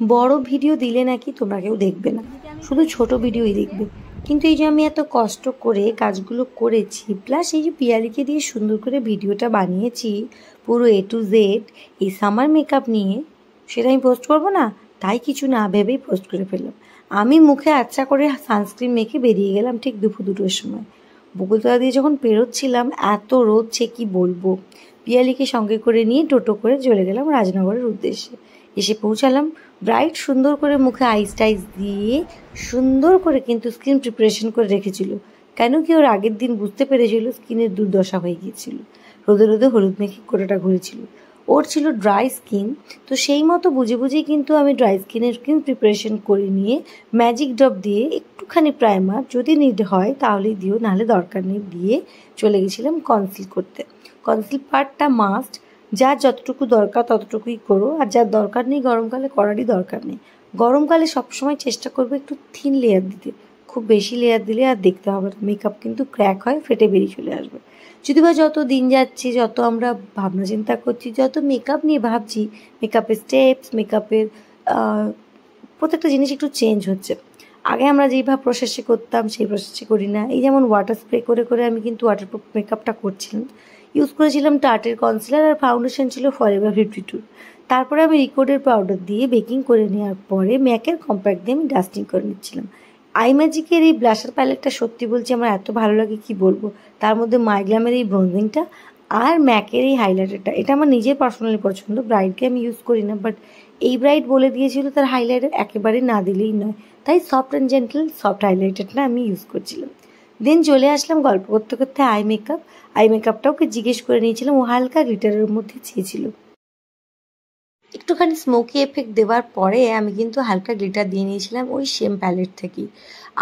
বড় ভিডিও দিলে নাকি তোমরা কেউ দেখবে না, শুধু ছোট ভিডিওই দেখবে। কিন্তু এই যে আমি এত কষ্ট করে কাজগুলো করেছি, প্লাস এই যে পিয়ালিকে দিয়ে সুন্দর করে ভিডিওটা বানিয়েছি পুরো A to Z এই সামার মেকআপ নিয়ে, সেটা আমি পোস্ট করবো না, তাই কিছু না ভেবেই পোস্ট করে ফেললাম। আমি মুখে আচ্ছা করে সানস্ক্রিন মেখে বেরিয়ে গেলাম ঠিক দুপুর 2টোর সময়। বকুলতলা দিয়ে যখন পেরোচ্ছিলাম এত রোদ সে কি বলবো। পিয়ালিকে সঙ্গে করে নিয়ে টোটো করে চলে গেলাম রাজনগরের উদ্দেশ্যে। এসে পৌঁছালাম, ব্রাইট সুন্দর করে মুখে আইস টাইস দিয়ে সুন্দর করে কিন্তু স্কিন প্রিপারেশন করে রেখেছিল। কেন কি ওর আগের দিন বুঝতে পেরেছিল স্কিনের দুর্দশা হয়ে গিয়েছিল, রোদে রোদে হলুদ মেখে গোটাটা ঘুরেছিল। ওর ছিল ড্রাই স্কিন, তো সেই মতো বুঝে বুঝেই কিন্তু আমি ড্রাই স্কিনের স্কিন প্রিপারেশন করে নিয়ে ম্যাজিক ড্রপ দিয়ে একটুখানি প্রাইমার যদি নিড হয় তাহলেই দিও, নাহলে দরকার নেই, দিয়ে চলে গেছিলাম কনসিল করতে। কনসিল পার্টটা মাস্ট, যার যতটুকু দরকার ততটুকুই করো, আর যার দরকার নেই গরমকালে করারই দরকার নেই। গরমকালে সবসময় চেষ্টা করবে একটু থিন লেয়ার দিতে, খুব বেশি লেয়ার দিলে আর দেখতে হবে না, মেকআপ কিন্তু ক্র্যাক হয়, ফেটে বেরিয়ে চলে আসবে। যদি বা যত দিন যাচ্ছে, যত আমরা ভাবনা চিন্তা করছি, যত মেকআপ নিয়ে ভাবছি, মেকআপের স্টেপস, মেকআপের প্রত্যেকটা জিনিস একটু চেঞ্জ হচ্ছে। আগে আমরা যেইভাবে প্রসেসে করতাম সেই প্রসেসে করি না। এই যেমন ওয়াটার স্প্রে করে করে আমি কিন্তু ওয়াটারপ্রুফ মেকআপটা করছিলাম। ইউজ করেছিলাম টার্টের কনসিলার, আর ফাউন্ডেশন ছিল ফরএভার 52। তারপরে আমি রিকোডের পাউডার দিয়ে বেকিং করে নেওয়ার পরে ম্যাকের কম্প্যাক্ট দিয়ে আমি ডাস্টিং করে নিচ্ছিলাম। আই ম্যাজিকের এই ব্লাশার প্যালেটটা সত্যি বলছি আমার এত ভালো লাগে কি বলবো। তার মধ্যে মাইগ্লামের এই ব্রোঞ্জিংটা আর ম্যাকের এই হাইলাইটারটা, এটা আমার নিজের পার্সোনালি পছন্দ। ব্রাইডকে আমি ইউজ করি না, বাট এই ব্রাইড বলে দিয়েছিল তার হাইলাইটার একেবারে না দিলেই নয়, তাই সফট অ্যান্ড জেন্টেল সফট হাইলাইটারটা আমি ইউজ করছিলাম। দেন চলে আসলাম গল্প করতে করতে আই মেকআপটাও ওকে জিজ্ঞেস করে নিয়েছিলাম, ও হালকা গ্লিটারের মধ্যে চেয়েছিল। একটুখানি স্মোকি এফেক্ট দেওয়ার পরে আমি কিন্তু হালকা গ্লিটার দিয়ে নিয়েছিলাম ওই সেম প্যালেট থেকেই।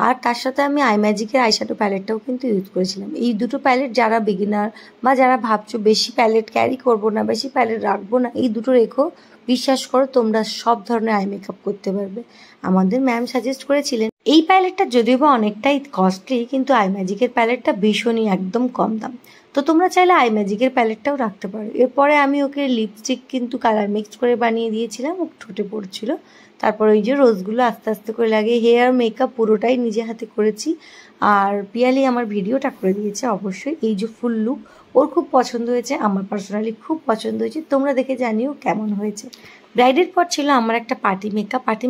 আর তার সাথে আমি আই ম্যাজিকের আইশ্যাডো প্যালেটটাও কিন্তু ইউজ করেছিলাম। এই দুটো প্যালেট যারা বিগিনার বা যারা ভাবছো বেশি প্যালেট ক্যারি করবো না, বেশি প্যালেট রাখবো না, এই দুটো রেখো, বিশ্বাস করো তোমরা সব ধরনের আই মেকআপ করতে পারবে। আমাদের ম্যাম সাজেস্ট করেছিলেন এই প্যালেটটা যদিও বা অনেকটাই কস্টলি, কিন্তু আই ম্যাজিকের প্যালেটটা ভীষণই একদম কম দাম, তো তোমরা চাইলে আই ম্যাজিকের প্যালেটটাও রাখতে পারো। এরপরে আমি ওকে লিপস্টিক কিন্তু কালার মিক্সড করে বানিয়ে দিয়েছিলাম, ও ঠোঁটে পড়ছিল। তারপর ওই যে রোজগুলো আস্তে আস্তে করে লাগিয়ে হেয়ার মেকআপ পুরোটাই নিজে হাতে করেছি। আর পিয়ালি আমার ভিডিওটা করে দিয়েছে অবশ্যই। এই যে ফুল লুক ওর খুব পছন্দ হয়েছে, আমার পার্সোনালি খুব পছন্দ হয়েছে, তোমরা দেখে জানিও কেমন হয়েছে। ব্রাইডের পর ছিল আমার একটা পার্টি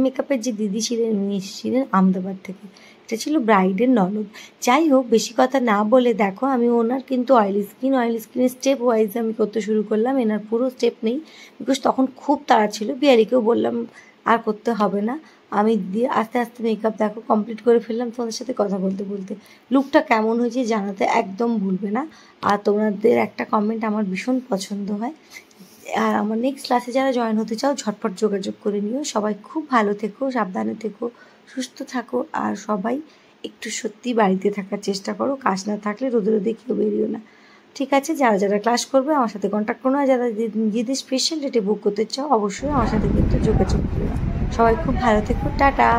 মেকআপের যে দিদি ছিলেন উনি এসেছিলেন আহমেদাবাদ থেকে, এটা ছিল ব্রাইডের ননদ। যাই হোক বেশি কথা না বলে দেখো, আমি ওনার কিন্তু অয়েলি স্কিনের স্টেপ ওয়াইজ আমি করতে শুরু করলাম, এনার পুরো স্টেপ নেই, বিকজ তখন খুব তাড়া ছিল। বিয়ারিকেও বললাম আর করতে হবে না, আমি দিয়ে আস্তে আস্তে মেকআপ দেখো কমপ্লিট করে ফেললাম। তোমাদের সাথে কথা বলতে বলতে লুকটা কেমন হয়েছে জানাতে একদম ভুলবে না। আর তোমাদের একটা কমেন্ট আমার ভীষণ পছন্দ হয়। আর আমার নেক্সট ক্লাসে যারা জয়েন হতে চাও ঝটপট যোগাযোগ করে নিও। সবাই খুব ভালো থেকো, সাবধানে থেকো, সুস্থ থাকো, আর সবাই একটু সত্যি বাড়িতে থাকার চেষ্টা করো। কাজ না থাকলে রোদে রোদে কেউ বেরিও না, ঠিক আছে? যারা যারা ক্লাস করবে আমার সাথে কন্ট্যাক্ট করো, যারা নিজেদের স্পেশাল রেটে বুক করতে চাও অবশ্যই আমার সাথে কিন্তু যোগাযোগ করো। সবাই খুব ভালো থেকো, টাটা।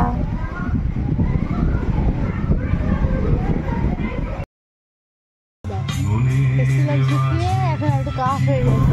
এখন একটু কাজ হয়ে গেছে।